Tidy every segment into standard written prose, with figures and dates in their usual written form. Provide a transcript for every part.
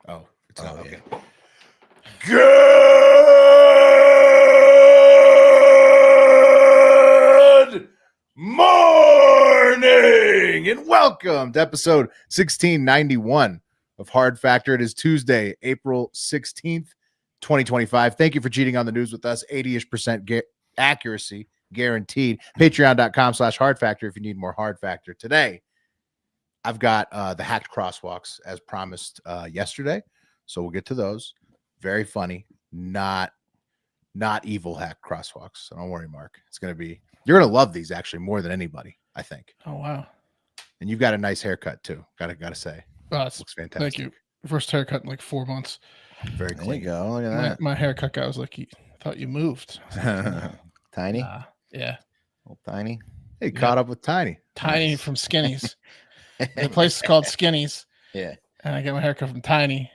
Oh, it's not okay. Good morning and welcome to episode 1691 of Hard Factor. It is Tuesday, April 16th, 2025. Thank you for cheating on the news with us. 80-ish% accuracy guaranteed. Patreon.com/Hard Factor if you need more Hard Factor. Today, I've got the hacked crosswalks as promised yesterday. So we'll get to those. Very funny, not evil hacked crosswalks. So don't worry, Mark. It's gonna be you're gonna love these actually more than anybody, I think. Oh wow! And you've got a nice haircut too. Gotta say, looks fantastic. Thank you. First haircut in like 4 months. Very clean. There you go. Look at that. My haircut guy was like, "I thought you moved." Tiny, yeah, little tiny. Hey, caught up with Tiny. Tiny from Skinny's. The place is called Skinny's. Yeah, and I get my haircut from Tiny.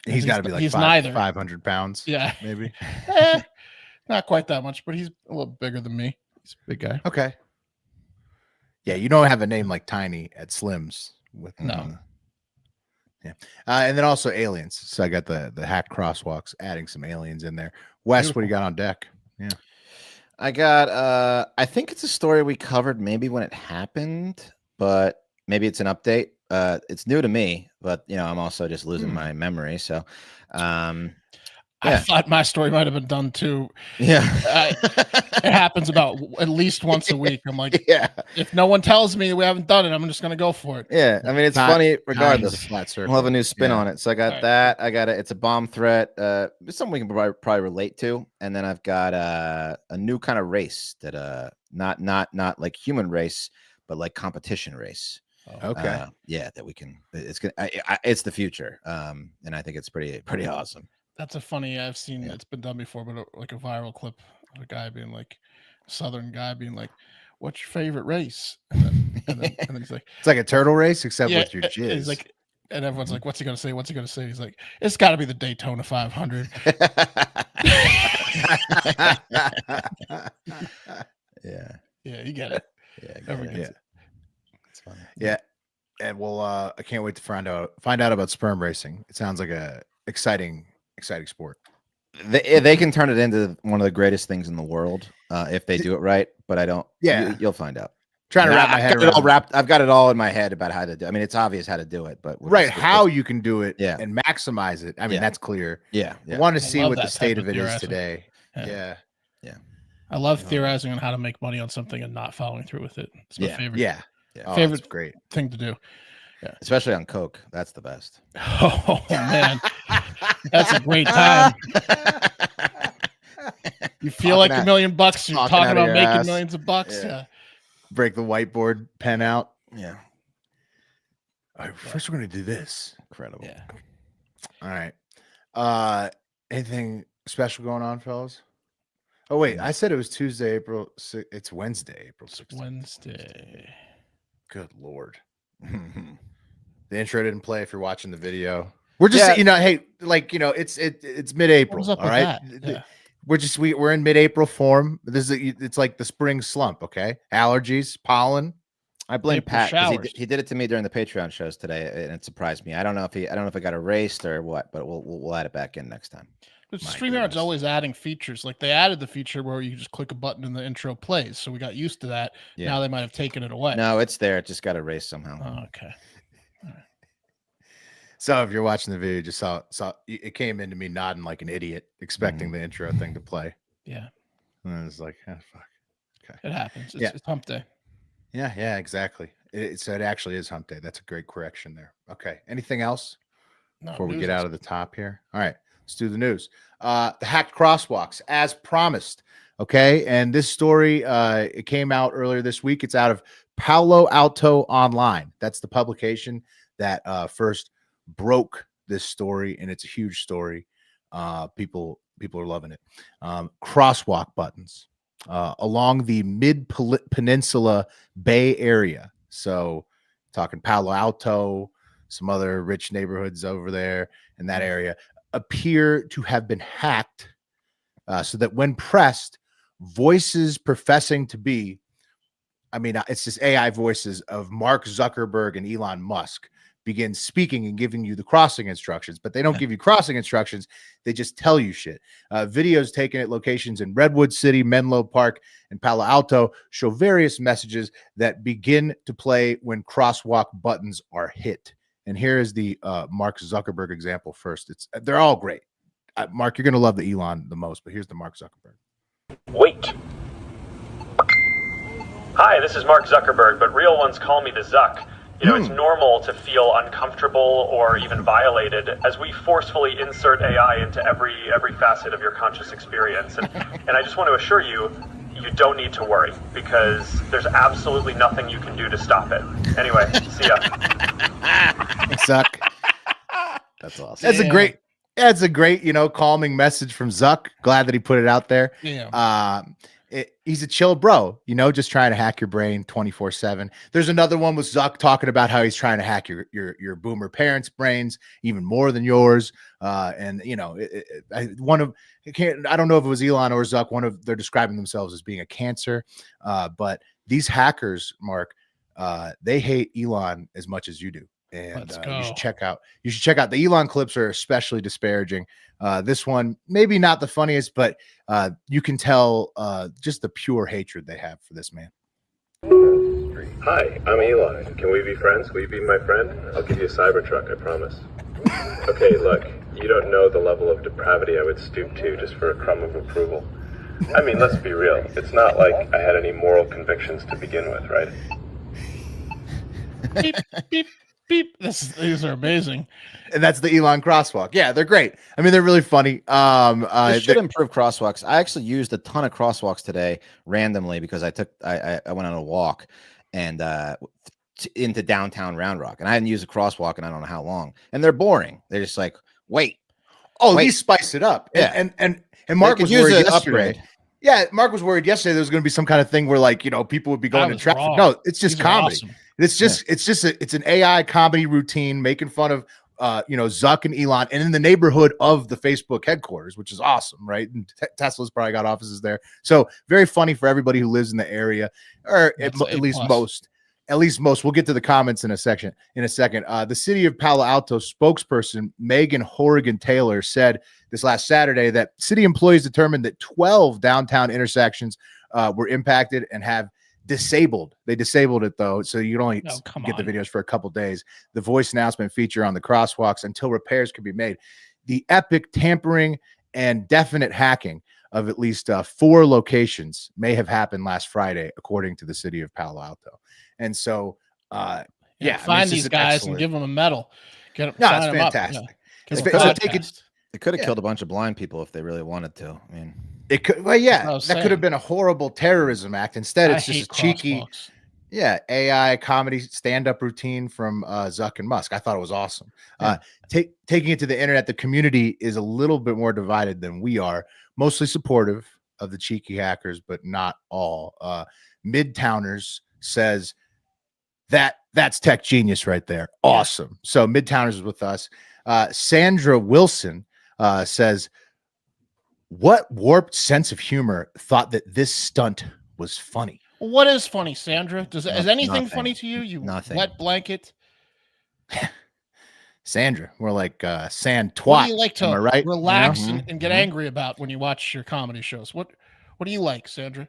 He's got to be like he's neither 500 pounds. Yeah, maybe. Not quite that much, but he's a little bigger than me. He's a big guy. Okay. Yeah, you don't have a name like Tiny at Slim's with no. Yeah, and then also aliens. So I got the hacked crosswalks, adding some aliens in there. Wes, Beautiful. What do you got on deck? Yeah, I got. I think it's a story we covered maybe when it happened, but maybe it's an update. It's new to me, but I'm also just losing my memory. So, I thought my story might have been done too. Yeah, it happens about at least once a week. I'm like, yeah. If no one tells me we haven't done it, I'm just gonna go for it. Yeah, I mean it's funny regardless. We'll have a new spin on it. So I got that. I got it. It's a bomb threat. It's something we can probably relate to. And then I've got a new kind of race that not like human race, but like competition race. Okay. That we can. It's gonna. It's the future. And I think it's pretty awesome. That's a funny. I've seen it's been done before, but like a viral clip of a guy being like, Southern guy being like, "What's your favorite race?" And then he's like, "It's like a turtle race except with your jizz." He's like, and everyone's like, "What's he gonna say? What's he gonna say?" He's like, "It's got to be the Daytona 500." Yeah, you get it. Yeah, everyone gets it. It's funny. Yeah, and we'll. I can't wait to find out about sperm racing. It sounds like a exciting sport. They can turn it into one of the greatest things in the world if they do it right. But I don't. Yeah, you'll find out. Trying to wrap my head around. I've got it all in my head about how to do. I mean, it's obvious how to do it, but how you can do it, and maximize it. I mean, that's clear. Yeah, I want to see what the state of it is today. Yeah. I love theorizing on how to make money on something and not following through with it. It's my favorite. Favorite great thing to do. Yeah, especially on Coke. That's the best. Oh man, that's a great time. You feel like $1 million. You're talking about making millions of bucks. Yeah. Break the whiteboard pen out. Yeah. All right, first we're gonna do this. Incredible. Yeah. All right. Anything special going on, fellas? Oh wait, I said it was Tuesday, April 6th. It's Wednesday, April 6th. Wednesday. Good Lord. The intro didn't play if you're watching the video. We're just hey, it's mid-April. All right. Yeah. We're in mid-April form. It's like the spring slump, okay? Allergies, pollen. I blame Pat because he did it to me during the Patreon shows today, and it surprised me. I don't know if it got erased or what, but we'll add it back in next time. But StreamYard's always adding features. Like they added the feature where you just click a button and the intro plays. So we got used to that. Yeah. Now they might have taken it away. No, it's there. It just got erased somehow. Oh, okay. So if you're watching the video, just saw it came into me nodding like an idiot, expecting the intro thing to play. Yeah. And I was like, fuck. Okay. It happens. It's hump day. Yeah, exactly. So it actually is hump day. That's a great correction there. Okay. Anything else before we get out of the top here? All right. Let's do the news. The hacked crosswalks, as promised. Okay. And this story, it came out earlier this week. It's out of Palo Alto Online. That's the publication that first broke this story, and it's a huge story. People are loving it. Crosswalk buttons along the mid-peninsula Bay Area. So talking Palo Alto, some other rich neighborhoods over there in that area, appear to have been hacked so that when pressed, voices professing to be, it's just AI voices of Mark Zuckerberg and Elon Musk begins speaking and giving you the crossing instructions, but they don't give you crossing instructions. They just tell you shit. Videos taken at locations in Redwood City, Menlo Park, and Palo Alto show various messages that begin to play when crosswalk buttons are hit. And here is the Mark Zuckerberg example first. They're all great. Mark, you're going to love the Elon the most, but here's the Mark Zuckerberg. Wait. Hi, this is Mark Zuckerberg, but real ones call me the Zuck. You know, it's normal to feel uncomfortable or even violated as we forcefully insert AI into every facet of your conscious experience. And I just want to assure you, you don't need to worry, because there's absolutely nothing you can do to stop it. Anyway, see ya. Zuck. That's awesome. That's a great, calming message from Zuck. Glad that he put it out there. Yeah. He's a chill bro, just trying to hack your brain 24/7. There's another one with Zuck talking about how he's trying to hack your boomer parents' brains even more than yours. I don't know if it was Elon or Zuck. They're describing themselves as being a cancer. But these hackers, Mark, they hate Elon as much as you do. And you should check out the Elon clips are especially disparaging. This one, maybe not the funniest, but you can tell just the pure hatred they have for this man. Hi, I'm Elon. Can we be friends? Will you be my friend? I'll give you a Cybertruck, I promise. Okay, look, you don't know the level of depravity I would stoop to just for a crumb of approval. I mean, let's be real. It's not like I had any moral convictions to begin with, right? Beep, beep. Beep. These are amazing. And that's the Elon crosswalk. Yeah, they're great. I mean, they're really funny. They should improve crosswalks. I actually used a ton of crosswalks today randomly because I went on a walk and into downtown Round Rock, and I hadn't used a crosswalk in I don't know how long. And they're boring. They're just like, wait. These spice it up. Yeah. And Mark was worried yesterday. Upgrade. Yeah, Mark was worried yesterday there was going to be some kind of thing where people would be going to traffic. Wrong. No, it's just comedy. Awesome. It's an AI comedy routine making fun of Zuck and Elon, and in the neighborhood of the Facebook headquarters, which is awesome, right? And Tesla's probably got offices there, so very funny for everybody who lives in the area, or at least most. We'll get to the comments in a second. The city of Palo Alto spokesperson Megan Horrigan Taylor said this last Saturday that city employees determined that 12 downtown intersections were impacted and have disabled. They disabled it though, so you can only get the videos for a couple days. The voice announcement feature on the crosswalks until repairs could be made. The epic tampering and definite hacking of at least 4 locations may have happened last Friday, according to the city of Palo Alto. And so, find these guys and give them a medal. It's fantastic. They could have killed a bunch of blind people if they really wanted to. I mean, it could. Well, that could have been a horrible terrorism act. Instead, it's just a cheeky, AI comedy stand-up routine from Zuck and Musk. I thought it was awesome. Taking it to the internet, the community is a little bit more divided than we are. Mostly supportive of the cheeky hackers, but not all. Midtowners says that's tech genius right there. Awesome. So Midtowners is with us. Sandra Wilson says, what warped sense of humor thought that this stunt was funny? What is funny, Sandra? Is anything funny to you? You nothing. Wet blanket. Sandra, we're like sand twat. What do you like to right? relax and get angry about when you watch your comedy shows? What do you like, Sandra?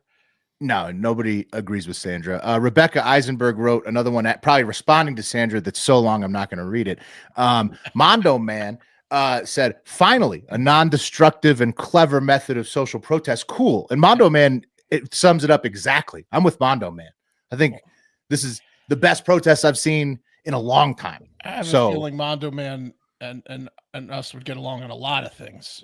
No, nobody agrees with Sandra. Rebecca Eisenberg wrote another one, probably responding to Sandra, that's so long I'm not going to read it. Mondo Man said, finally, a non-destructive and clever method of social protest. Cool. And Mondo Man, it sums it up exactly. I'm with Mondo Man. I think this is the best protest I've seen in a long time. I have a feeling Mondo Man and us would get along on a lot of things.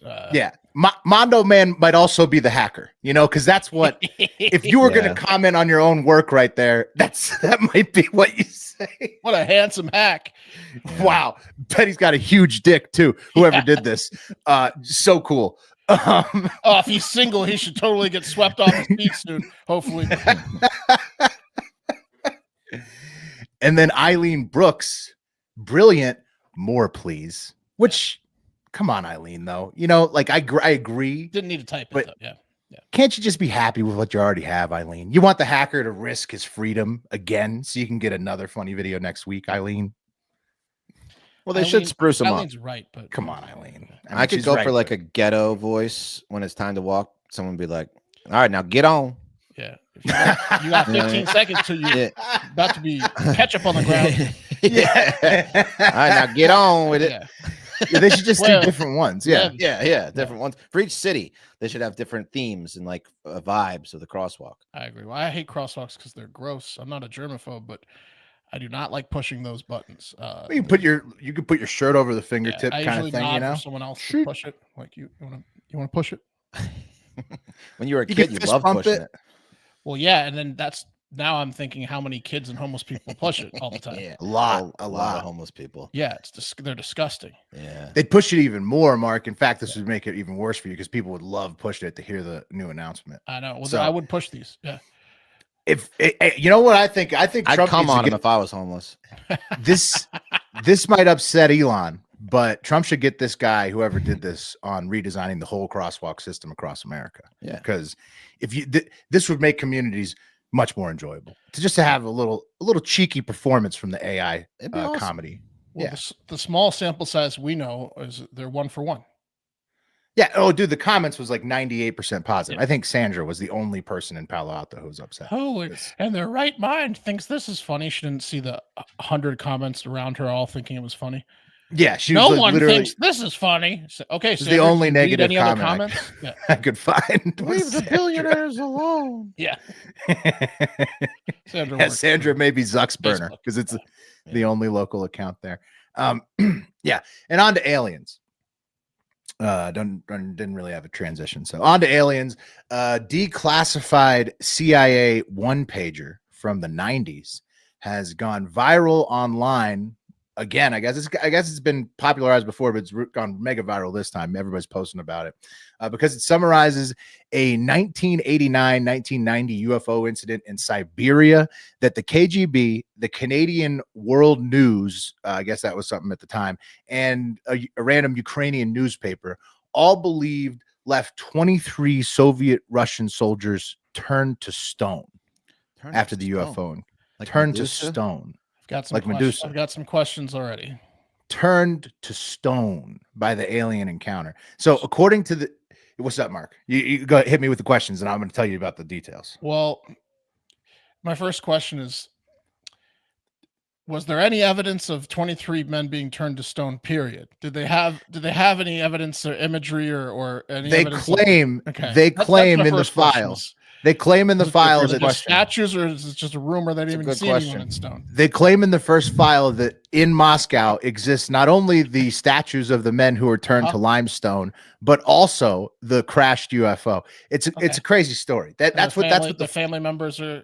Mondo Man might also be the hacker, because that's what, if you were going to comment on your own work right there, that might be what you say. What a handsome hack. Yeah. Wow. Bet he's got a huge dick too. Whoever did this. So cool. If he's single, he should totally get swept off his feet soon, hopefully. And then Eileen Brooks, brilliant, more please. Which, come on, Eileen, though. I agree. Didn't need to type it, though. Yeah. Can't you just be happy with what you already have, Eileen? You want the hacker to risk his freedom again so you can get another funny video next week, Eileen? Well, they should spruce them up. Eileen's right, but come on, Eileen. I could go for like a ghetto voice when it's time to walk. Someone would be like, "All right, now get on." Yeah, you got 15 seconds till you're about to be ketchup on the ground. Yeah. All right, now get on with it. Yeah, they should just do different ones. Yeah, different ones for each city. They should have different themes and like vibes of the crosswalk. I agree. Well, I hate crosswalks because they're gross. I'm not a germaphobe, but I do not like pushing those buttons. You can put your shirt over the fingertip kind of thing. You know, someone else to push it. Like you want to push it. When you were a kid, you loved pushing it. Well, yeah, and then now I'm thinking how many kids and homeless people push it all the time. A lot of homeless people. Yeah, they're disgusting. Yeah, they'd push it even more, Mark. In fact, this would make it even worse for you because people would love pushing it to hear the new announcement. I know. Well, so, I would push these. Yeah. If you know what I think I'd Trump come on him if I was homeless. This might upset Elon, but Trump should get this guy, whoever did this, on redesigning the whole crosswalk system across America. Yeah, because if this would make communities much more enjoyable to have a little cheeky performance from the AI awesome. Comedy. Well, the small sample size we know is they're 1 for 1. Yeah. Oh, dude, the comments was like 98% positive. Yeah. I think Sandra was the only person in Palo Alto who was upset. Oh, and their right mind thinks this is funny. She didn't see the 100 comments around her all thinking it was funny. Yeah, no one thinks this is funny. So, okay, so the only negative comment comments I could find. Leave the billionaires alone. Yeah. Sandra may be Zuck's burner because it's the only local account there. Yeah, and on to aliens. Didn't really have a transition. So on to aliens. Declassified CIA one-pager from the 90s has gone viral online. Again, I guess it's been popularized before, but it's gone mega viral this time. Everybody's posting about it because it summarizes a 1989-1990 UFO incident in Siberia that the KGB, the Canadian World News, I guess that was something at the time, and a random Ukrainian newspaper all believed left 23 Soviet Russian soldiers turned to stone after the UFO turned to stone. Medusa. I've got some questions already. Turned to stone by the alien encounter. So according to what's up, Mark? You go hit me with the questions, and I'm going to tell you about the details. Well, my first question is: was there any evidence of 23 men being turned to stone? Period. Did they have any evidence or imagery or any? They claim. They claim in the files. They claim in the file that statues, or is it just a rumor that even see anyone in stone? They claim in the first file that in Moscow exists not only the statues of the men who were turned to limestone, but also the crashed UFO. It's a crazy story. That's what the family members are.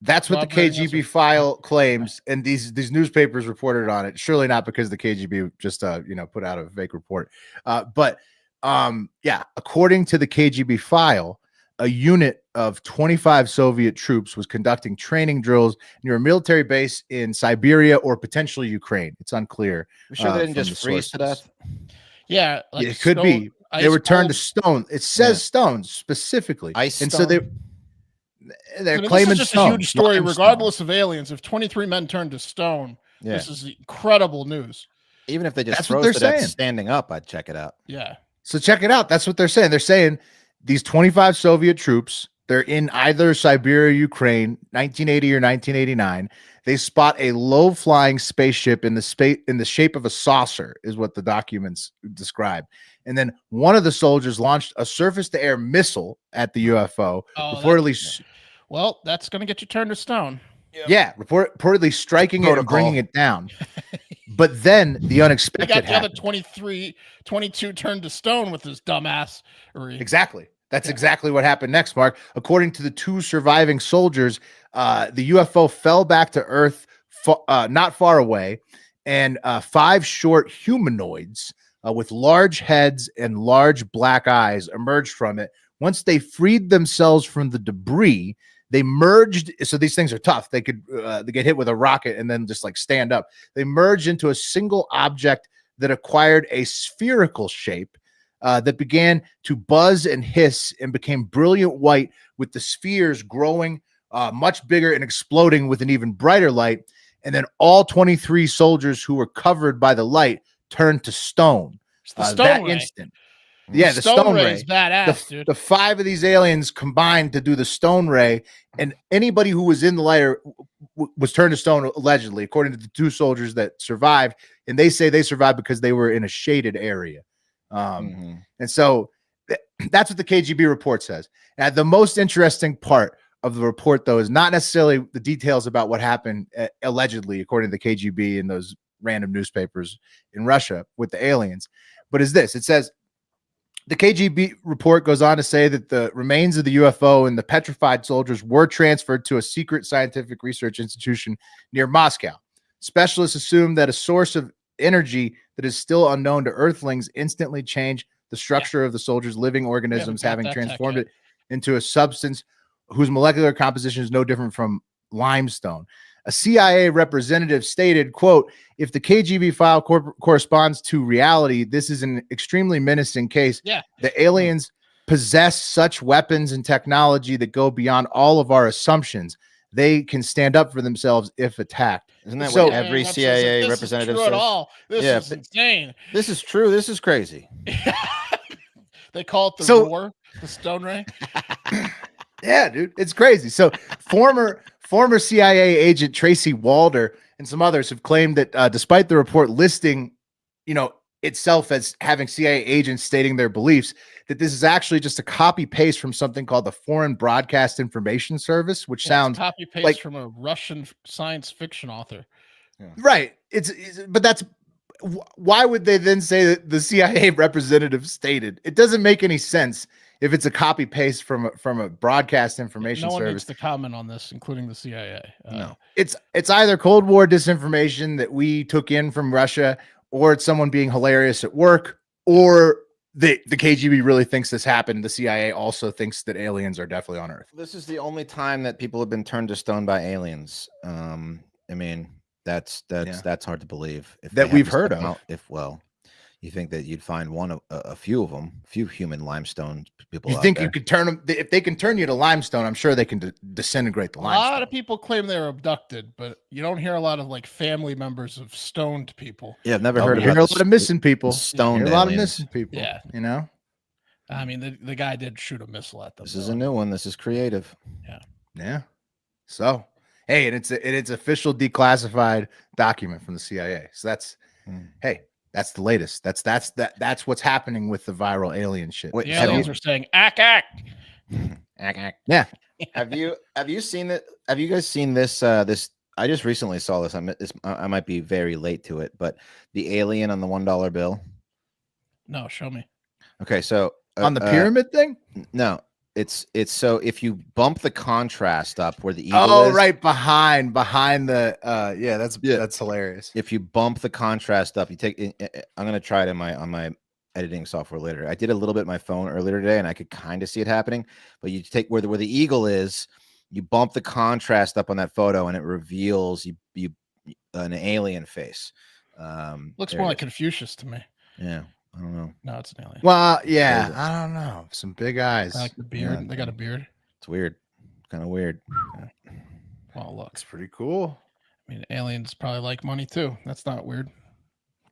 That's what the KGB file claims, and these newspapers reported on it. Surely not because the KGB just put out a fake report, but according to the KGB file, a unit of 25 Soviet troops was conducting training drills near a military base in Siberia or potentially Ukraine. It's unclear. You sure they didn't just freeze to death? Yeah, it could be. They were turned to stone. It says stones specifically, ice and stone? so they're claiming this is just stone, a huge story, regardless of aliens. If 23 men turned to stone, this is incredible news. Even if they just froze to death standing up, I'd check it out. Yeah. So check it out. That's what they're saying. They're saying these 25 Soviet troops, they're in either Siberia, Ukraine, 1980 or 1989. They spot a low-flying spaceship in the shape of a saucer, is what the documents describe. And then one of the soldiers launched a surface-to-air missile at the UFO. Well, that's going to get you turned to stone. Yep. Yeah, reportedly striking it and bringing it down. But then the unexpected happened. The other 22 turned to stone with his dumbass. Exactly. That's exactly what happened next, Mark. According to the two surviving soldiers, the UFO fell back to Earth not far away, and 5 short humanoids with large heads and large black eyes emerged from it. Once they freed themselves from the debris, they merged. So these things are tough. They could they get hit with a rocket and then just like stand up. They merged into a single object that acquired a spherical shape that began to buzz and hiss and became brilliant white, with the spheres growing much bigger and exploding with an even brighter light. and then all 23 soldiers who were covered by the light turned to stone. The stone that ray. instant. Yeah, the stone ray ray is badass, dude. The 5 of these aliens combined to do the stone ray, and anybody who was in the light was turned to stone, allegedly, according to the 2 soldiers that survived. And they say they survived because they were in a shaded area. And so that's what the KGB report says. And the most interesting part of the report, though, is not necessarily the details about what happened allegedly, according to the KGB and those random newspapers in Russia with the aliens, but is this. It says, the KGB report goes on to say that the remains of the UFO and the petrified soldiers were transferred to a secret scientific research institution near Moscow. Specialists assume that a source of energy that is still unknown to Earthlings instantly changed the structure of the soldiers' living organisms, having transformed it into a substance whose molecular composition is no different from limestone. A CIA representative stated, quote, if the KGB file corresponds to reality, this is an extremely menacing case. The aliens possess such weapons and technology that go beyond all of our assumptions. They can stand up for themselves if attacked. Isn't that what every CIA representative says? This is insane. This is true. This is crazy. They call it the roar, the stone ray. Yeah, dude, it's crazy. So former CIA agent Tracy Walder and some others have claimed that despite the report listing, itself as having CIA agents stating their beliefs, that this is actually just a copy paste from something called the Foreign Broadcast Information Service, which sounds copy paste like from a Russian science fiction author. Right. But that's why would they then say that the CIA representative stated? It doesn't make any sense. If it's a copy paste from a broadcast information service. No one needs to comment on this, including the CIA. No, it's either Cold War disinformation that we took in from Russia, or it's someone being hilarious at work, or the KGB really thinks this happened. The CIA also thinks that aliens are definitely on Earth. This is the only time that people have been turned to stone by aliens. I mean, that's hard to believe. That we've heard of. You think that you'd find a few of them, a few human limestone people. You think you could turn them? If they can turn you to limestone, I'm sure they can disintegrate the limestone. A lot of people claim they were abducted, but you don't hear a lot of like family members of stoned people. Yeah, I've never heard about a lot of missing people. Stoned, a lot of missing people. Yeah, I mean, the guy did shoot a missile at them. This is a new one. This is creative. Yeah. So, hey, and it's official declassified document from the CIA. So that's hey. That's the latest. That's what's happening with the viral alien shit. The aliens are saying, ack, ack. Ack, ack. Yeah. Have you seen it? Have you guys seen this? This I just recently saw this. I might be very late to it, but the alien on the $1 bill. No, show me. Okay, so on the pyramid thing? No. It's so if you bump the contrast up where the eagle is, right behind the that's hilarious. If you bump the contrast up, you take I'm gonna try it on my editing software later. I did a little bit on my phone earlier today and I could kind of see it happening, but you take where the eagle is, you bump the contrast up on that photo and it reveals you an alien face. Looks more like Confucius to me. Yeah. I don't know. No, it's an alien. Well, yeah, I don't know. Some big eyes. I like the beard. Yeah. They got a beard. It's weird. Kind of weird. Yeah. Well, look, it's pretty cool. I mean, aliens probably like money too. That's not weird.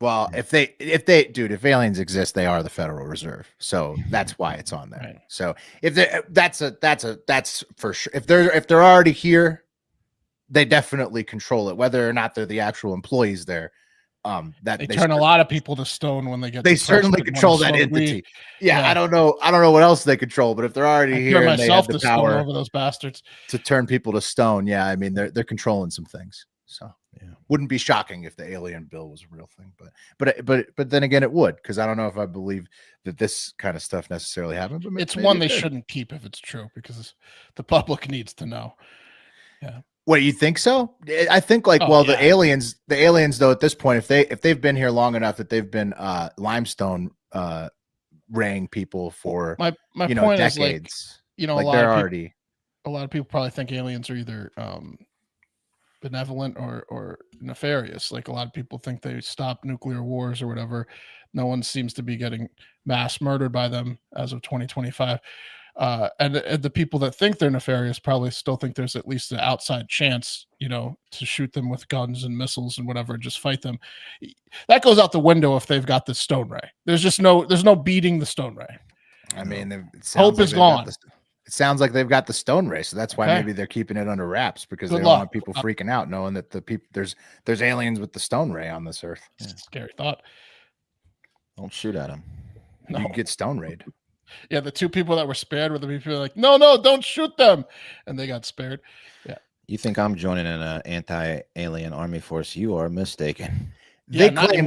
Well, if aliens exist, they are the Federal Reserve. So that's why it's on there. Right. So if that's for sure. If they're already here, they definitely control it, whether or not they're the actual employees there. They turn a lot of people to stone when they get. They certainly control that entity. Yeah, I don't know what else they control, but if they're already here and they have the power over those bastards to turn people to stone, yeah, I mean they're controlling some things. So wouldn't be shocking if the alien bill was a real thing, but then again it would, because I don't know if I believe that this kind of stuff necessarily happened. But it's one they shouldn't keep if it's true, because the public needs to know. Yeah. What, you think so? I think the aliens though at this point, if they've been here long enough that they've been limestone raying people for my point decades. Is a lot of people probably think aliens are either benevolent or nefarious. Like a lot of people think they stop nuclear wars or whatever. No one seems to be getting mass murdered by them as of 2025. And the people that think they're nefarious probably still think there's at least an outside chance, to shoot them with guns and missiles and whatever, just fight them. That goes out the window if they've got the stone ray. There's no beating the stone ray. I mean, hope is gone. It sounds like they've got the stone ray, so that's why maybe they're keeping it under wraps, because they don't want people freaking out, knowing that there's aliens with the stone ray on this earth. Yeah. Scary thought. Don't shoot at them. No. You get stone rayed. Yeah, the 2 people that were spared were the people like, no, don't shoot them, and they got spared. Yeah. You think I'm joining an anti-alien army force? You are mistaken. They claim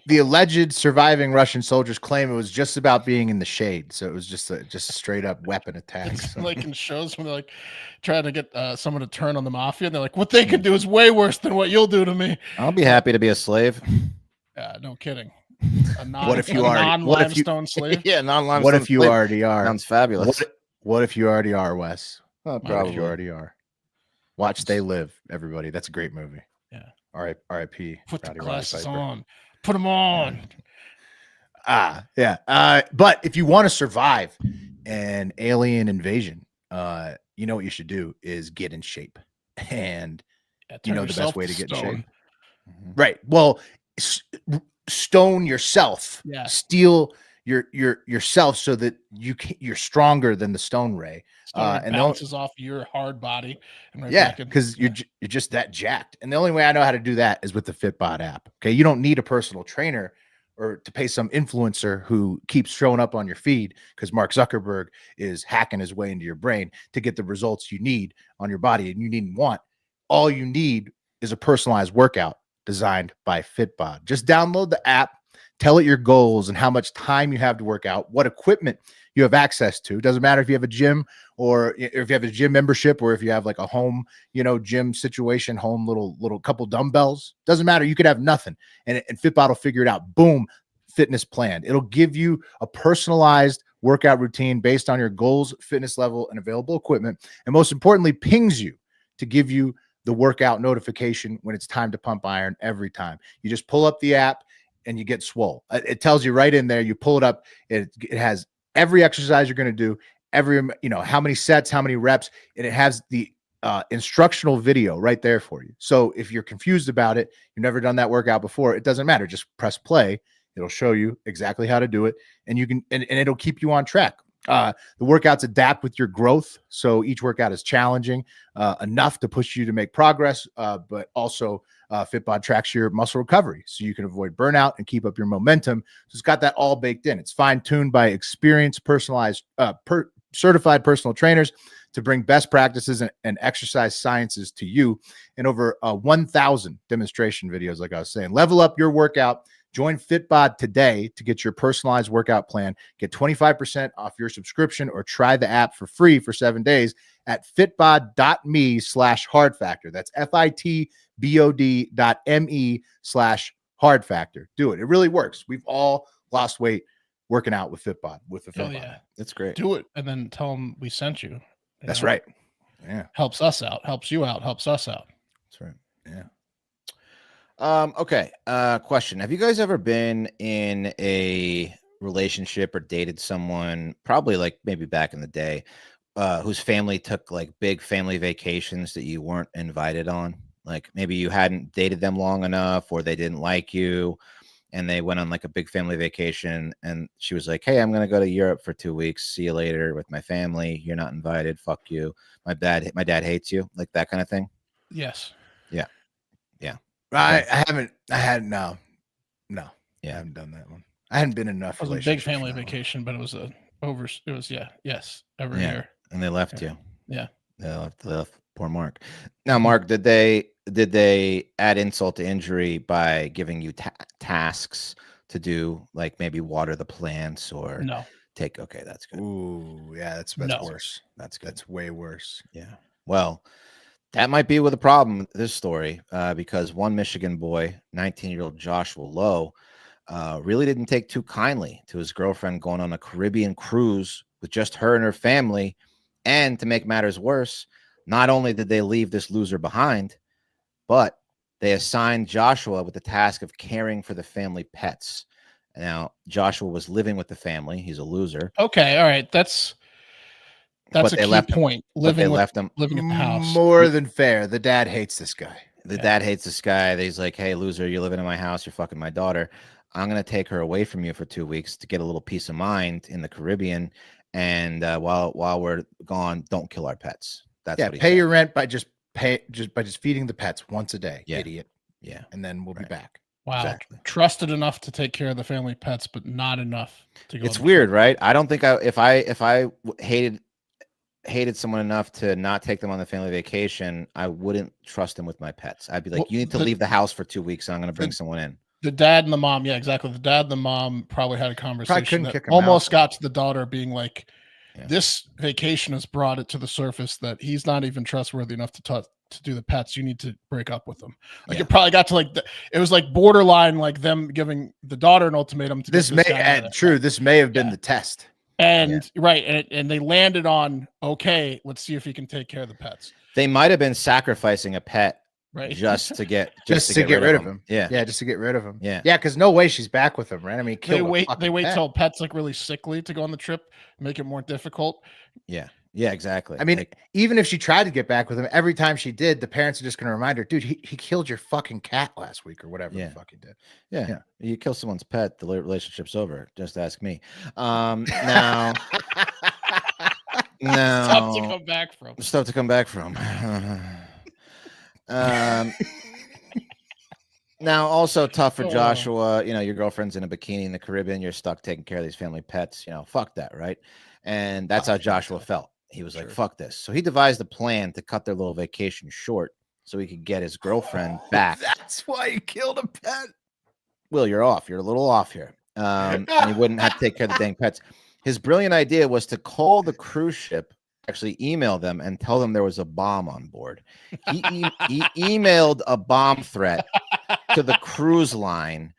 the alleged surviving Russian soldiers claim it was just about being in the shade, so it was just straight up weapon attacks. So. Like in shows when they're like trying to get someone to turn on the mafia, and they're like, "What they can do is way worse than what you'll do to me." I'll be happy to be a slave. Yeah, no kidding. What if you are non-limestone slave? Yeah, non-limestone. What if you already are? Sounds fabulous. What if you already are, Wes? Probably. What if you already are? Watch They Live, everybody. That's a great movie. Yeah. R.I.P. Put the glasses on. Put them on. Yeah. But if you want to survive an alien invasion, you know what you should do is get in shape. And the best way to get in shape. Mm-hmm. Right. Well, stone yourself. Yeah. Steal yourself so that you're stronger than the stone ray. And bounces off your hard body. And because you're just that jacked. And the only way I know how to do that is with the Fitbod app. Okay, you don't need a personal trainer or to pay some influencer who keeps showing up on your feed because Mark Zuckerberg is hacking his way into your brain to get the results you need on your body and you need and want. All you need is a personalized workout designed by Fitbod. Just download the app. Tell it your goals and how much time you have to work out, what equipment you have access to. Doesn't matter if you have a gym or if you have a gym membership or if you have like a home, gym situation, home little couple dumbbells. Doesn't matter. You could have nothing. And Fitbod will figure it out. Boom, fitness plan. It'll give you a personalized workout routine based on your goals, fitness level, and available equipment. And most importantly, pings you to give you the workout notification when it's time to pump iron every time. You just pull up the app and you get swole. It tells you right in there. You pull it up. It has every exercise you're going to do, how many sets, how many reps, and it has the instructional video right there for you. So if you're confused about it, you've never done that workout before, it doesn't matter. Just press play. It'll show you exactly how to do it, and you can, and it'll keep you on track. The workouts adapt with your growth. So each workout is challenging enough to push you to make progress, but also Fitbod tracks your muscle recovery so you can avoid burnout and keep up your momentum. So it's got that all baked in. It's fine-tuned by experienced, personalized, certified personal trainers to bring best practices and exercise sciences to you in over 1,000 demonstration videos, like I was saying. Level up your workout. Join Fitbod today to get your personalized workout plan. Get 25% off your subscription or try the app for free for 7 days at fitbod.me/hard factor. That's FITBOD.me/hard-factor. Do it. It really works. We've all lost weight working out with Fitbod, with the Fitbod. Yeah. That's great. Do it and then tell them we sent you. That's right. Yeah. Helps us out, helps you out, helps us out. That's right. Yeah. Okay. Question. Have you guys ever been in a relationship or dated someone, probably like maybe back in the day, whose family took like big family vacations that you weren't invited on? Like maybe you hadn't dated them long enough or they didn't like you and they went on like a big family vacation and she was like, "Hey, I'm going to go to Europe for 2 weeks. See you later with my family. You're not invited. Fuck you. My dad hates you." Like that kind of thing. Yes. Yeah. Yeah. I haven't yeah. I haven't done that one. I hadn't been in enough. It was a big family vacation, but it was every year. And they left you. Yeah. They left poor Mark. Now, Mark, did they add insult to injury by giving you tasks to do, like maybe water the plants or no? Okay, that's good. Ooh, yeah, that's worse. That's good. That's way worse. Yeah. Well, that might be with the problem with this story, because one Michigan boy, 19-year-old Joshua Lowe, really didn't take too kindly to his girlfriend going on a Caribbean cruise with just her and her family. And to make matters worse, not only did they leave this loser behind, but they assigned Joshua with the task of caring for the family pets. Now, Joshua was living with the family. He's a loser. Okay, all right. That's a key point. Living in the house. More than fair. The dad hates this guy. The dad hates this guy. He's like, hey, loser, you're living in my house. You're fucking my daughter. I'm going to take her away from you for 2 weeks to get a little peace of mind in the Caribbean. And while we're gone, don't kill our pets. That's what he pay said. your rent by just feeding the pets once a day, idiot. Yeah. And then we'll be back. Wow. Exactly. Trusted enough to take care of the family pets, but not enough to go. It's weird, right? I don't think if I hated someone enough to not take them on the family vacation, I wouldn't trust them with my pets. I'd be like, you need to leave the house for 2 weeks, and I'm going to bring someone in. The dad and the mom, yeah, exactly. The dad and the mom probably had a conversation that kick him almost out. got to the daughter being like, this vacation has brought it to the surface that he's not even trustworthy enough to do the pets. You need to break up with him. Like it probably got to it was like borderline, like them giving the daughter an ultimatum. To this may have been the test. And and they landed on, okay, let's see if he can take care of the pets. They might have been sacrificing a pet, right? Just to get rid of him. Yeah, just to get rid of him. Yeah, because no way she's back with him, right? I mean, they wait till pet's like really sickly to go on the trip, make it more difficult. Yeah, exactly. I mean, even if she tried to get back with him, every time she did, the parents are just going to remind her, dude, he killed your fucking cat last week or whatever the fuck he did. Yeah. You kill someone's pet, the relationship's over. Just ask me. Now, Stuff to come back from. Now, also tough for Joshua. Your girlfriend's in a bikini in the Caribbean. You're stuck taking care of these family pets. Fuck that, right? And that's how Joshua felt. He was like, fuck this. So he devised a plan to cut their little vacation short so he could get his girlfriend back. That's why he killed a pet. Will, you're off. You're a little off here. And he wouldn't have to take care of the dang pets. His brilliant idea was to call the cruise ship, actually email them and tell them there was a bomb on board. He emailed a bomb threat to the cruise line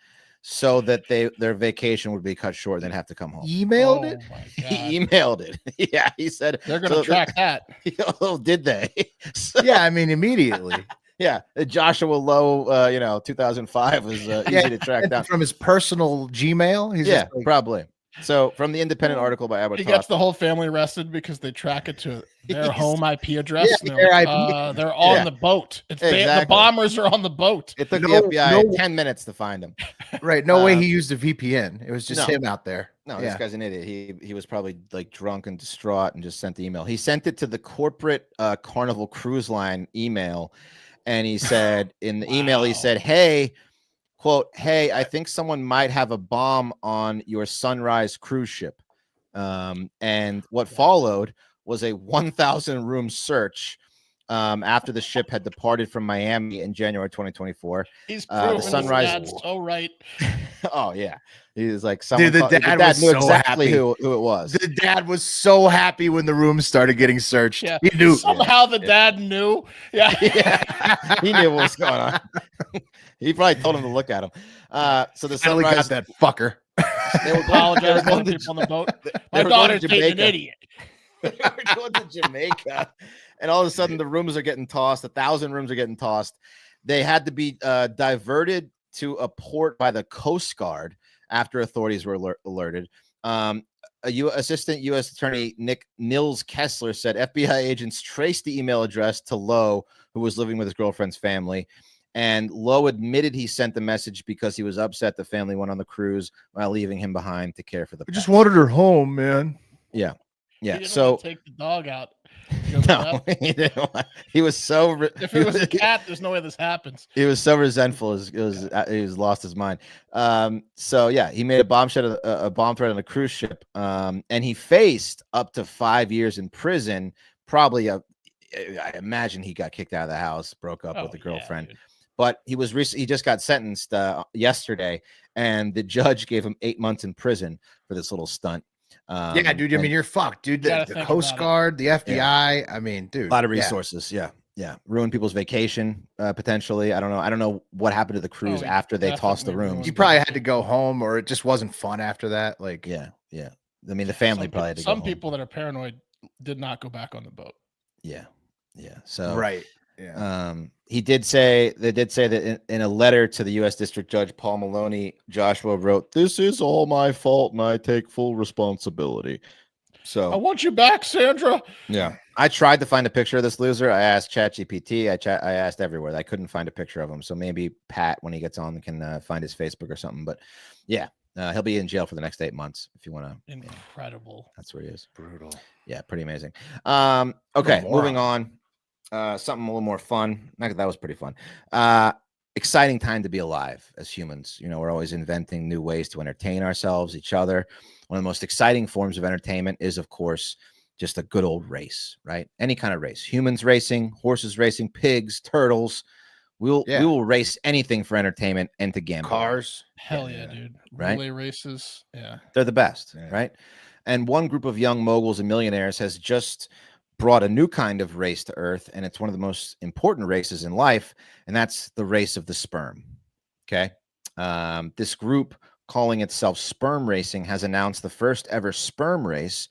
so that their vacation would be cut short and they'd have to come home. Emailed it? He emailed it. Yeah, he said they're going to track that. Oh, did they? I mean, immediately. Yeah, Joshua Lowe, 2005 was easy to track down from his personal Gmail. He's probably. So from the independent article by Abbott, he gets the whole family arrested because they track it to their home IP address. They're on the boat. The bombers are on the boat. It took the FBI 10 minutes to find him. Right. No way he used a VPN. It was just him out there. No, this guy's an idiot. He was probably like drunk and distraught and just sent the email. He sent it to the corporate Carnival Cruise Line email. And he said in the email, he said, hey, quote, hey, I think someone might have a bomb on your Sunrise cruise ship. And what followed was a 1,000 room search after the ship had departed from Miami in January 2024. He's proven the Sunrise. So right. Oh, yeah. He was like, the dad knew so exactly happy. who it was. The dad was so happy when the room started getting searched. Yeah. He knew. Somehow the dad knew. Yeah. He knew what was going on. He probably told him to look at him. So the Sunrise got that fucker. They would apologize to the people on the boat. My daughter's being an idiot. They were going to Jamaica, and all of a sudden the rooms are getting tossed. 1,000 rooms are getting tossed. They had to be diverted to a port by the Coast Guard after authorities were alerted. Assistant U.S. Attorney Nils Kessler said FBI agents traced the email address to Lowe, who was living with his girlfriend's family. And Lowe admitted he sent the message because he was upset the family went on the cruise while leaving him behind to care for the pets. Just wanted her home, man. Yeah. He didn't want to take the dog out. No, he didn't. He was so. If it was a cat, there's no way this happens. He was so resentful. He was lost his mind. So yeah, he made a bomb threat on a cruise ship. And he faced up to 5 years in prison. Probably I imagine he got kicked out of the house, broke up with the girlfriend. But he just got sentenced yesterday, and the judge gave him 8 months in prison for this little stunt. Yeah, dude. I mean, you're fucked, dude. The Coast Guard, the FBI. Yeah. I mean, dude, a lot of resources. Yeah. Ruin people's vacation potentially. I don't know what happened to the cruise after they tossed the rooms. You probably had to go home, or it just wasn't fun after that. Like, yeah. I mean, the family probably had to go some home. People that are paranoid did not go back on the boat. Yeah. So right. Yeah. They did say that in a letter to the U.S. District Judge Paul Maloney, Joshua wrote, "This is all my fault, and I take full responsibility." So I want you back, Sandra. Yeah, I tried to find a picture of this loser. I asked ChatGPT. I asked everywhere. I couldn't find a picture of him. So maybe Pat, when he gets on, can find his Facebook or something. But yeah, he'll be in jail for the next 8 months if you want to. Incredible. That's where he is. Brutal. Yeah, pretty amazing. Okay, moving on. Something a little more fun. That was pretty fun. Exciting time to be alive as humans. You know, we're always inventing new ways to entertain ourselves, each other. One of the most exciting forms of entertainment is, of course, just a good old race, right? Any kind of race. Humans racing, horses racing, pigs, turtles. We will race anything for entertainment and to gamble. Cars. Hell yeah, dude. Right? Relay races. Yeah. They're the best, right? And one group of young moguls and millionaires has just brought a new kind of race to Earth, and it's one of the most important races in life, and that's the race of the sperm. Okay. This group, calling itself Sperm Racing, has announced the first ever sperm race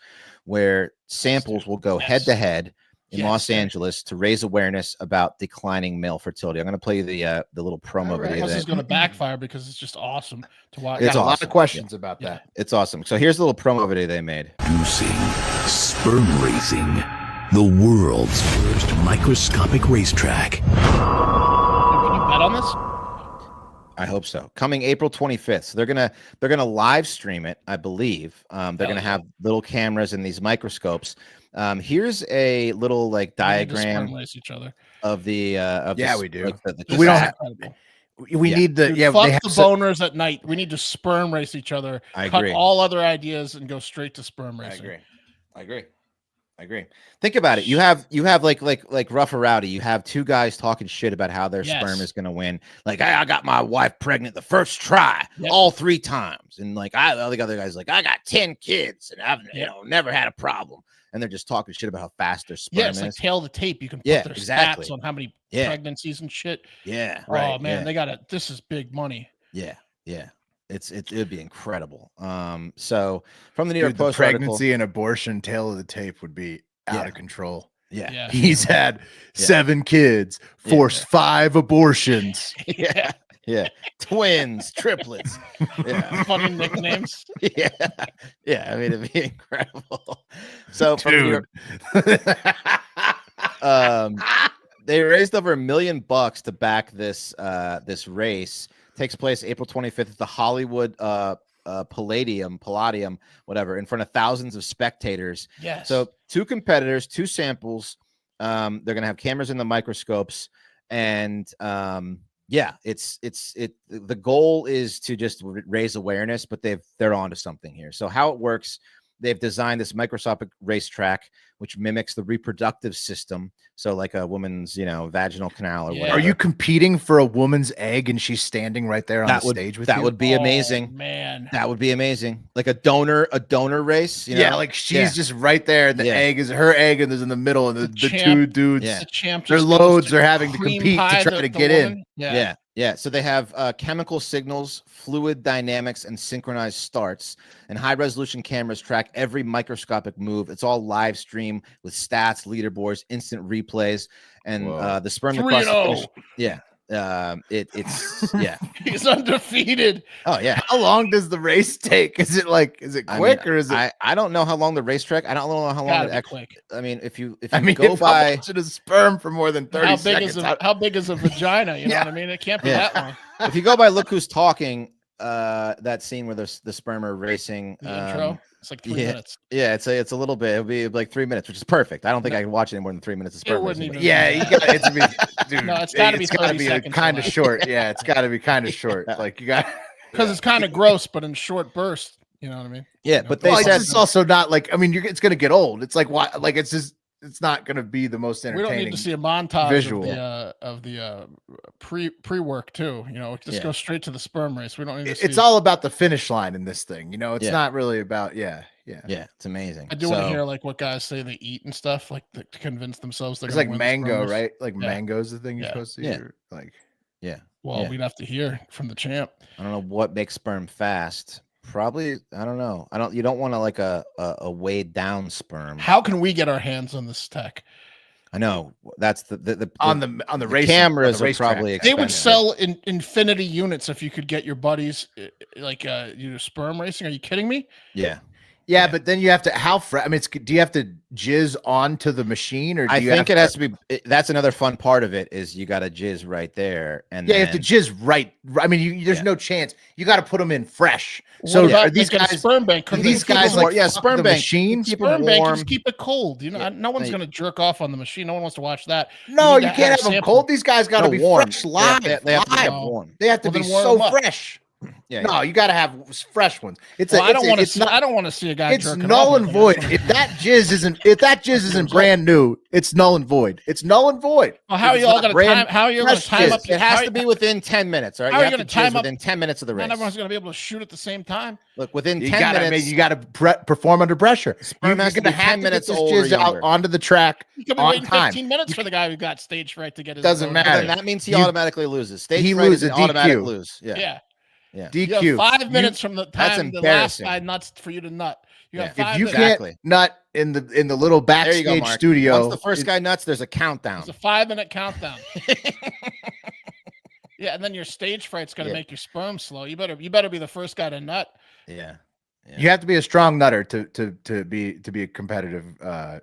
where samples will go head to head in Los Angeles to raise awareness about declining male fertility. I'm going to play you the little promo video. This is going to backfire because it's just awesome to watch. Got a lot of questions about that. It's awesome. So here's the little promo video they made. Introducing Sperm Racing, the world's first microscopic racetrack. Can you bet on this? I hope so. Coming April 25th. So they're gonna live stream it, I believe. They're gonna have little cameras and these microscopes. Here's a little like diagram each other. of the we do. Like We don't have, we need the Dude, fuck the boners at night. We need to sperm race each other. I cut agree. all other ideas and go straight to sperm racing. I agree. Think about it. You have like Rough or Rowdy. You have two guys talking shit about how their sperm is gonna win. Like I got my wife pregnant the first try, all 3 times, and like the other guy's like I got 10 kids and I've never had a problem. And they're just talking shit about how fast their sperm is. It's like tail the tape. You can put their stats on how many pregnancies and shit. Yeah. Oh man, they got it. This is big money. Yeah. It would be incredible. So from the New York Post pregnancy and abortion tail of the tape would be out of control. Yeah. He's had 7 kids, forced 5 abortions. Yeah. Twins, triplets. Yeah. Funny nicknames. Yeah. I mean, it'd be incredible. So from New York, they raised over $1 million to back this race. Takes place April 25th at the Hollywood Palladium, whatever, in front of thousands of spectators. Yes. So 2 competitors, 2 samples. They're gonna have cameras in the microscopes, and the goal is to just raise awareness, but they're onto something here. So how it works, they've designed this microscopic racetrack which mimics the reproductive system. So like a woman's, vaginal canal or whatever. Are you competing for a woman's egg and she's standing right there on the stage with you? That would be amazing. Man. That would be amazing. Like a donor race. Like she's just right there. The egg is her egg and is in the middle, and the 2 dudes, the champ, their loads are having to compete to try to get in. Yeah. So they have chemical signals, fluid dynamics, and synchronized starts, and high-resolution cameras track every microscopic move. It's all live stream with stats, leaderboards, instant replays, and the sperm across the finish. Yeah. He's undefeated. Oh yeah. How long does the race take? Is it quick or is it? I don't know how long the racetrack. I don't know how long it's quick. I mean, if you go by, I'm watching a sperm for more than 30 seconds. How big is a vagina? You know what I mean? It can't be that long. If you go by Look Who's Talking, that scene where the sperm are racing, the intro, it's like 3 minutes. Yeah, it's a little bit. It'll be like 3 minutes, which is perfect. I don't think I can watch any more than 3 minutes of sperm racing. You got it. Dude, no, it's got to be 30 seconds. Kind of short. Yeah, it's got to be kind of short. Like you got because it's kind of gross, but in short bursts. You know what I mean? Yeah, but they said it's also not like it's going to get old. It's like why? Like it's not going to be the most entertaining. We don't need to see a montage visual of the pre-work too. Just go straight to the sperm race. We don't need to see. It's all about the finish line in this thing. It's not really about Yeah, it's amazing. I do want to hear like what guys say they eat and stuff, like to convince themselves they're. It's like mango, right? Like mango's the thing you're supposed to eat. Well, we'd have to hear from the champ. I don't know what makes sperm fast. Probably, I don't know. You don't want to like a weighed down sperm. How can we get our hands on this tech? I know that's the on the race cameras on the are probably They expensive. would sell in infinity units if you could get your buddies sperm racing. Are you kidding me? Yeah. Yeah, but then you have to I mean, do you have to jizz onto the machine, or do I you think have it has to be. That's another fun part of it is you got to jizz right there, and you have to jizz right. I mean, there's no chance. You got to put them in fresh. So What about are these making a guys? sperm bank? Do these guys like sperm the bank machine? keep Sperm them bank, warm. just keep it cold. No one's gonna jerk off on the machine. No one wants to watch that. No, need you to can't have them sample. cold. These guys got to be warm. fresh live. They have to be live. kept warm. They have to Well, be then warm so them up. fresh. Yeah, No, you got to have fresh ones. I don't want to see. I don't want to see a guy. It's jerking null off and on void. it. If that jizz isn't brand new, it's null and void. It's null and void. Well, how are If you it's all not going to brand time? How are you going to fresh time jizz, up? It has to be within 10 minutes. All right, How you are you have to gonna time jizz up- within 10 minutes of the race. Not everyone's going to be able to shoot at the same time. Look, within You 10 gotta, minutes. you got to perform under pressure. Sperm has to be 10 minutes old or jizz out younger. onto the track You could be on waiting time. 15 minutes for the guy who got stage fright to get his. Doesn't vote. But matter. then that means he You- automatically loses. Stage he fright is loses an automatic DQ. lose. Yeah. Yeah. Yeah. You DQ. have 5 minutes from the That's time the last embarrassing. guy nuts for you to nut. You have Yeah. 5 If you minutes. Exactly. can't nut in the little There you go, backstage Mark. studio, Once the first guy nuts, there's a countdown. It's a 5-minute countdown. Yeah, and then your stage fright's going to make your sperm slow. You better be the first guy to nut. Yeah. you have to be a strong nutter to be a competitive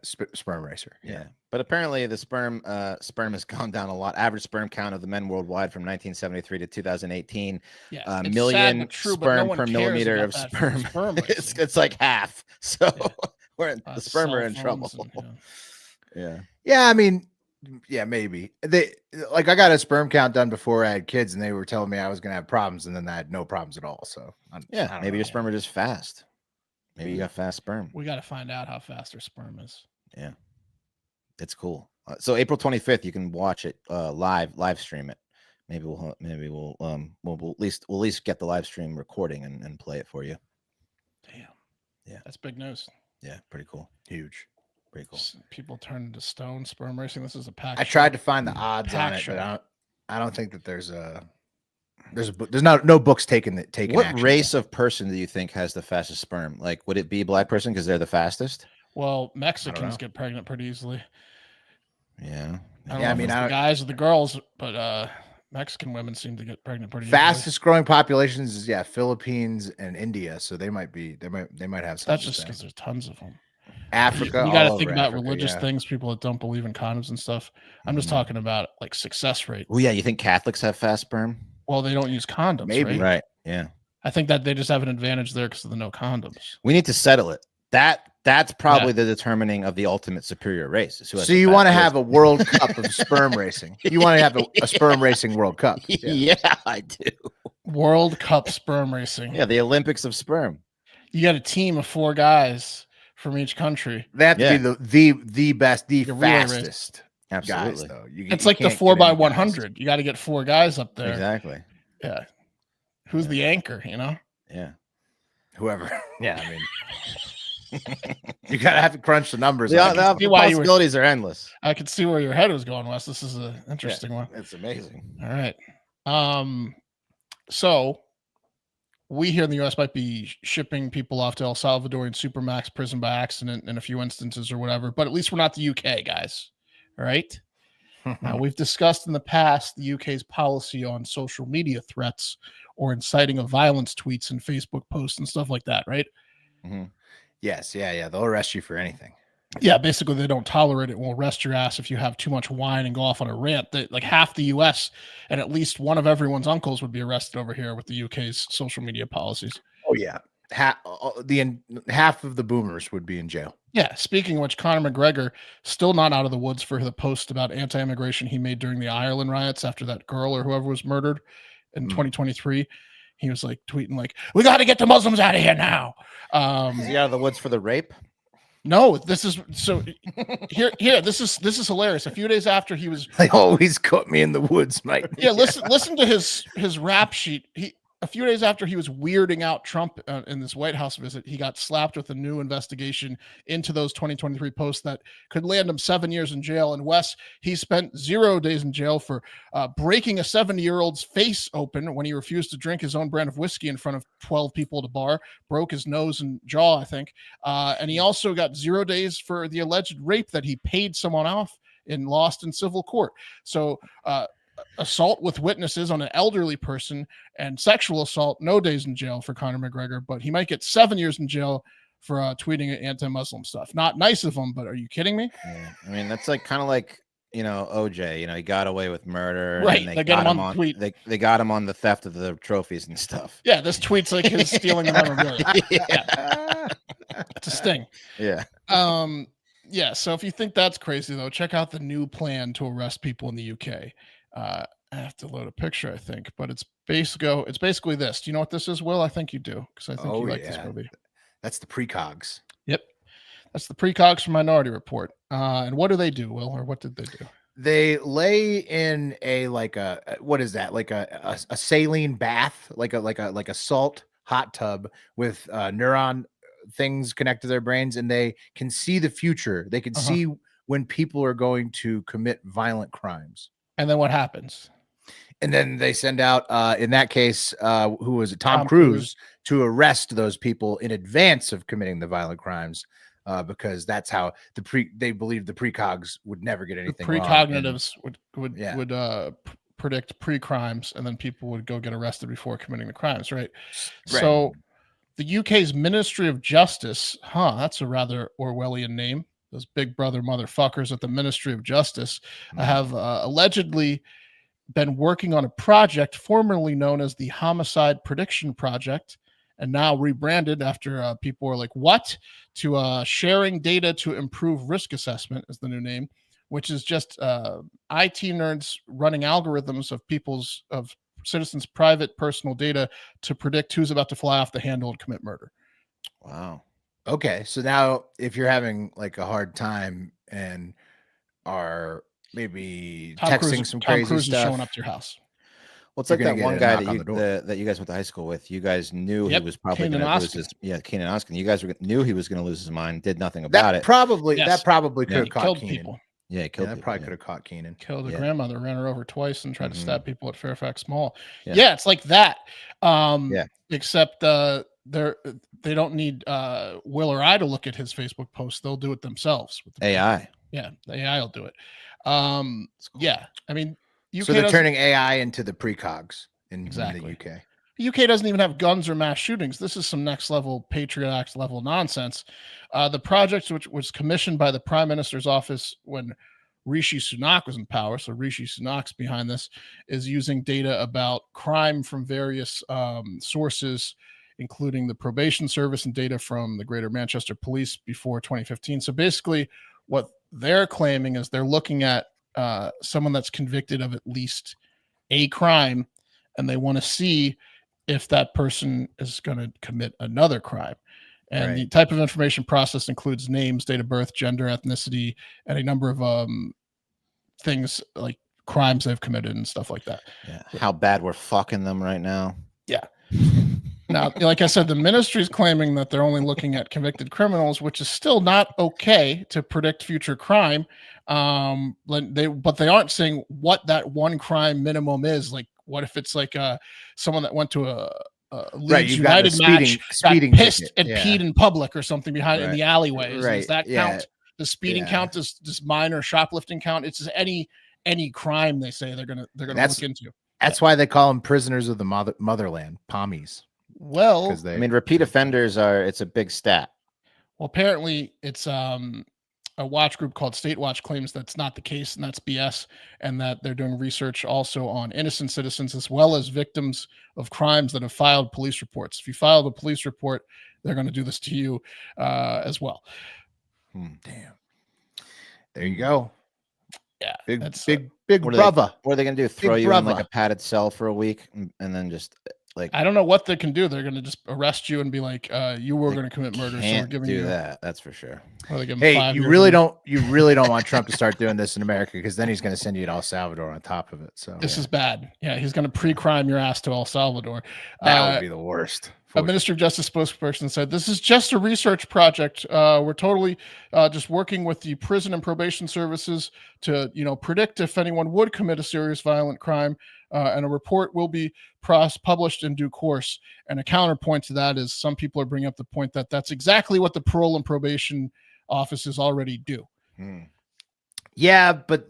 sperm racer. Yeah. But apparently the sperm has gone down a lot. Average sperm count of the men worldwide from 1973 to 2018, Yeah, it's million sad but true, but no sperm one per cares millimeter about of that sperm. sperm it's, racing. like half. So the sperm Cell are in trouble. phones and, Yeah. Yeah, I mean, yeah, maybe I got a sperm count done before I had kids, and they were telling me I was gonna have problems, and then I had no problems at all. So I don't Maybe your know. sperm are just fast. Maybe you got fast sperm. We got to find out how fast their sperm is. Yeah. It's cool. So April 25th, you can watch it live stream it. Maybe we'll at least get the live stream recording and play it for you. Damn. Yeah. That's big news. Yeah, pretty cool. Huge. Pretty cool. People turn into stone sperm racing. This is a pack. I tried to find the odds on Pack it, show. but I don't think that there's no books taking What action. race of person do you think has the fastest sperm? Like, would it be a black person because they're the fastest? Well, Mexicans know. get pregnant pretty easily. Yeah. I don't Yeah, know I if mean, it's the guys or the girls, but Mexican women seem to get pregnant pretty easily. Fastest growing populations is Philippines and India, so they might have something. That's to just say. because there's tons of them. Africa. You got to all think over about Africa, religious yeah. things, people that don't believe in condoms and stuff. I'm just talking about like success rate. Oh yeah, you think Catholics have fast sperm? Well, they don't use condoms, Maybe. right? Right. Yeah. I think that they just have an advantage there because of the no condoms. We need to settle it. That's probably the determining of the ultimate superior race. is who has So the you want to fastest have a World Cup of sperm racing? You want to have a sperm racing World Cup? Yeah, I do. World Cup sperm racing. Yeah, the Olympics of sperm. You got a team of 4 guys from each country. They have to be the best, the The relay race. fastest Absolutely. guys. Though It's you like the can't 4x100. You got to get 4 guys up there. Exactly. Yeah. Who's the anchor? You know. Yeah. Whoever. Yeah, I mean, you gotta have to crunch the numbers. The see why you were- possibilities are endless. I could see where your head was going, Wes. This is an interesting one. It's amazing. All right. So we here in the US might be shipping people off to El Salvadorian Supermax prison by accident in a few instances or whatever, but at least we're not the UK, guys. All right. Now, we've discussed in the past the UK's policy on social media threats or inciting of violence tweets and Facebook posts and stuff like that, right? Mm-hmm. Yes, yeah. They'll arrest you for anything. Yeah, basically they don't tolerate it. Will arrest your ass if you have too much wine and go off on a rant. Like half the US and at least one of everyone's uncles would be arrested over here with the UK's social media policies. Oh yeah, half of the boomers would be in jail. Yeah, speaking of which, Conor McGregor still not out of the woods for the post about anti-immigration he made during the Ireland riots after that girl or whoever was murdered in 2023. He was like tweeting like, "We got to get the Muslims out of here now." Is he out of the woods for the rape? No, this is so here. This is hilarious. A few days after he was, They always caught me in the woods, mate. yeah. Listen to his rap sheet. A few days after he was weirding out Trump in this White House visit, he got slapped with a new investigation into those 2023 posts that could land him 7 years in jail. And Wes, he spent 0 days in jail for breaking a 70-year-old's face open when he refused to drink his own brand of whiskey in front of 12 people at a bar, broke his nose and jaw, I think. And he also got 0 days for the alleged rape that he paid someone off and lost in civil court. So assault with witnesses on an elderly person and sexual assault, no days in jail for Conor McGregor, but he might get 7 years in jail for tweeting anti-Muslim stuff. Not nice of him, but are you kidding me? Yeah. I mean, that's like kind of like, OJ, he got away with murder. Right. And they got him on tweet. They got him on the theft of the trophies and stuff. Yeah. This tweet's like his stealing the memorabilia. Yeah. It's a sting. Yeah. Yeah. So if you think that's crazy though, check out the new plan to arrest people in the UK. I have to load a picture, I think, but it's basically this. Do you know what this is, Will? I think you do, because I think you like this movie. That's the precogs. Yep. That's the precogs from Minority Report. And what do they do, Will, or what did they do? They lay in what is that? Like a saline bath, like a salt hot tub with neuron things connected to their brains, and they can see the future. They can see when people are going to commit violent crimes. And then what happens? And then they send out, in that case, who was it? Tom Cruise, to arrest those people in advance of committing the violent crimes, because that's how they believe the precogs would never get anything wrong. Precognitives would predict pre-crimes, and then people would go get arrested before committing the crimes, right? So the UK's Ministry of Justice, that's a rather Orwellian name. Those big brother motherfuckers at the Ministry of Justice have allegedly been working on a project formerly known as the Homicide Prediction Project, and now rebranded after people were like, what? To sharing data to improve risk assessment is the new name, which is just IT nerds running algorithms of citizens' private personal data to predict who's about to fly off the handle and commit murder. Wow. Okay, so now if you're having like a hard time and are maybe texting some crazy stuff, showing up to your house. Well, it's like that one guy that you guys went to high school with. You guys knew he was probably going to lose his. Yeah, Keenan Oskin. You guys knew he was going to lose his mind. Did nothing about it. That probably could have caught Keenan. People. Yeah, that probably could have caught Keenan. Killed a grandmother, ran her over twice, and tried to stab people at Fairfax Mall. Yeah, it's like that. Except they don't need Will or I to look at his Facebook post. They'll do it themselves with the AI. Yeah, the AI will do it. Yeah, I mean, UK so they're turning AI into the precogs in the UK. The UK doesn't even have guns or mass shootings. This is some next level Patriot Act level nonsense. The project, which was commissioned by the Prime Minister's office when Rishi Sunak was in power, so Rishi Sunak's behind this, is using data about crime from various sources, including the probation service and data from the Greater Manchester Police before 2015. So basically what they're claiming is they're looking at someone that's convicted of at least a crime, and they want to see if that person is going to commit another crime. And the type of information processed includes names, date of birth, gender, ethnicity, and a number of things like crimes they've committed and stuff like that. Yeah. How bad we're fucking them right now. Yeah. Now, like I said, the ministry is claiming that they're only looking at convicted criminals, which is still not okay to predict future crime. But they aren't saying what that one crime minimum is. Like, what if it's like someone that went to a Leeds United match, got pissed and peed in public or something behind in the alleyway? Does that count? Does speeding count? Does minor shoplifting count? It's just any crime they say they're gonna look into. That's why they call them prisoners of the motherland, pommies. Well, I mean, repeat offenders it's a big stat. Well, apparently it's a watch group called State Watch claims that's not the case, and that's BS, and that they're doing research also on innocent citizens as well as victims of crimes that have filed police reports. If you filed a police report, they're going to do this to you as well. Damn. There you go. Yeah. Big brother. What are they going to do? Throw you in like a padded cell for a week and then just like, I don't know what they can do. They're going to just arrest you and be like, you were going to commit murder. So we're giving you that. That's for sure. Hey, you really don't want Trump to start doing this in America, because then he's going to send you to El Salvador on top of it. So this is bad. Yeah. He's going to pre-crime your ass to El Salvador. That would be the worst. A Ministry of Justice spokesperson said, this is just a research project. We're totally just working with the prison and probation services to, predict if anyone would commit a serious violent crime. And a report will be published in due course. And a counterpoint to that is some people are bringing up the point that that's exactly what the parole and probation offices already do. Yeah, but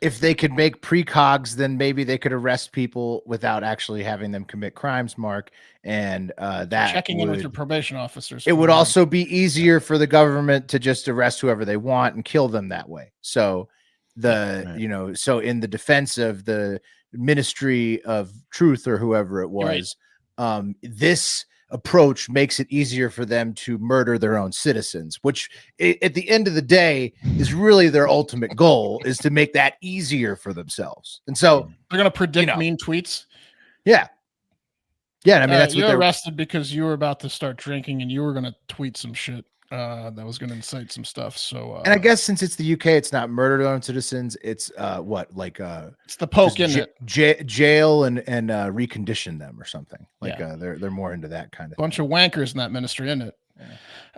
if they could make precogs, then maybe they could arrest people without actually having them commit crimes, Mark. And that checking in with your probation officers. It would also be easier for the government to just arrest whoever they want and kill them that way. So so in the defense of the Ministry of Truth or whoever it was, this approach makes it easier for them to murder their own citizens, which at the end of the day is really their ultimate goal, is to make that easier for themselves. And so they're going to predict mean tweets. Yeah. Yeah. I mean, that's you're arrested because you were about to start drinking and you were going to tweet some shit that was going to incite some stuff. So, and I guess since it's the UK, it's not murder their own citizens. It's it's the poke in it, jail and recondition them or something. They're more into that kind of bunch of wankers in that ministry, isn't it?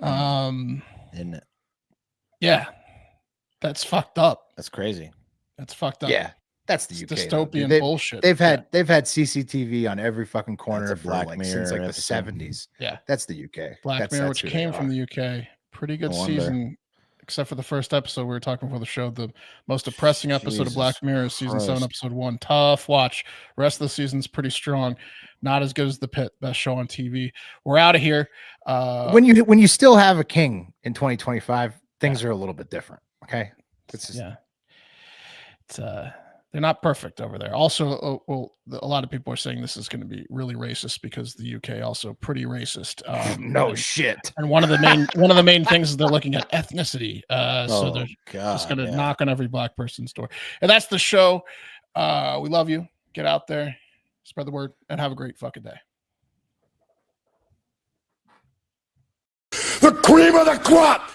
Isn't it? Yeah, that's fucked up. That's crazy. That's fucked up. Yeah, that's the UK dystopian bullshit. They've had CCTV on every fucking corner for since like the 70s. Yeah, that's the UK. Black Mirror, which came from the UK. Pretty good season, except for the first episode we were talking before the show. The most depressing episode of Black Mirror is season 7, episode 1. Tough watch. The rest of the season's pretty strong. Not as good as The Pit, best show on TV. We're out of here. When you still have a king in 2025, things are a little bit different. Okay, it's they're not perfect over there. Also, a lot of people are saying this is going to be really racist because the UK also pretty racist. Shit. And one of the main things is they're looking at ethnicity. So they're just going to knock on every black person's door. And that's the show. We love you. Get out there, spread the word, and have a great fucking day. The cream of the crop.